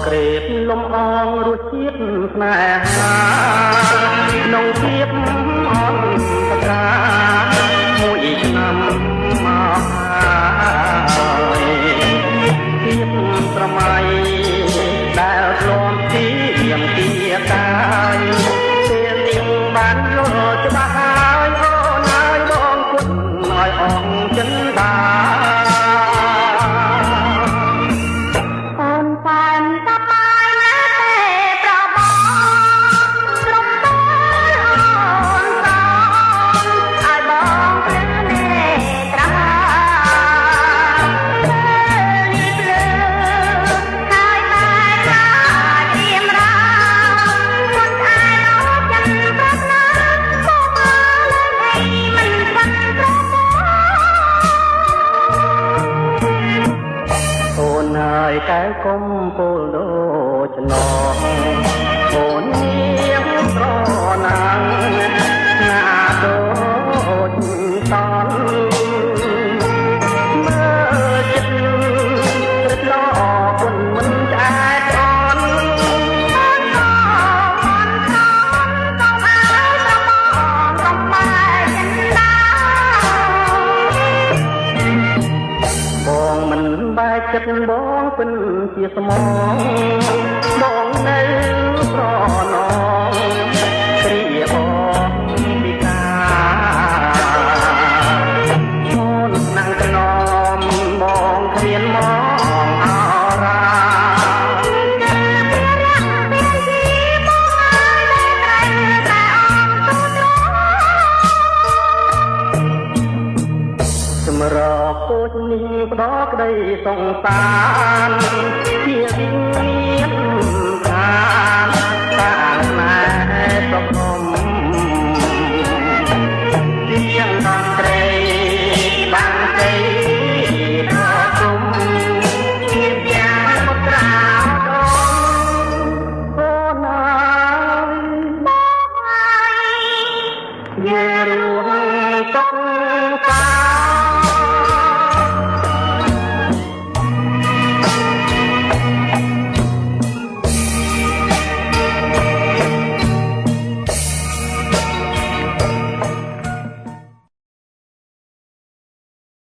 ក្រេបលំអងរសជាតិស្នេហាក្នុងភាពអន្តរាមួយឆ្នាំមកហើយភាពស្រមៃដែលធ្លាប់ទីយ៉ាងទីកាយពេលនាងបានយល់ច្បាស់ហើយអូនហើយបងគុណឲ្យអងចិនតាកែកុំពោលដូចណោអូននាងស្រណាំងណាដូចតនមើលចិត្តរត់លោគុណមិនឆ្អែតអន់បងមិនបែកចិត្តបងពិនជាស្មងបងនៅប្រណងគ្រាអងពីការអូនណាំងកណមបងគ្មានមកអរាសម្រាប់ពូជនេះផ្ដោក្តីសង្សារជាវិញ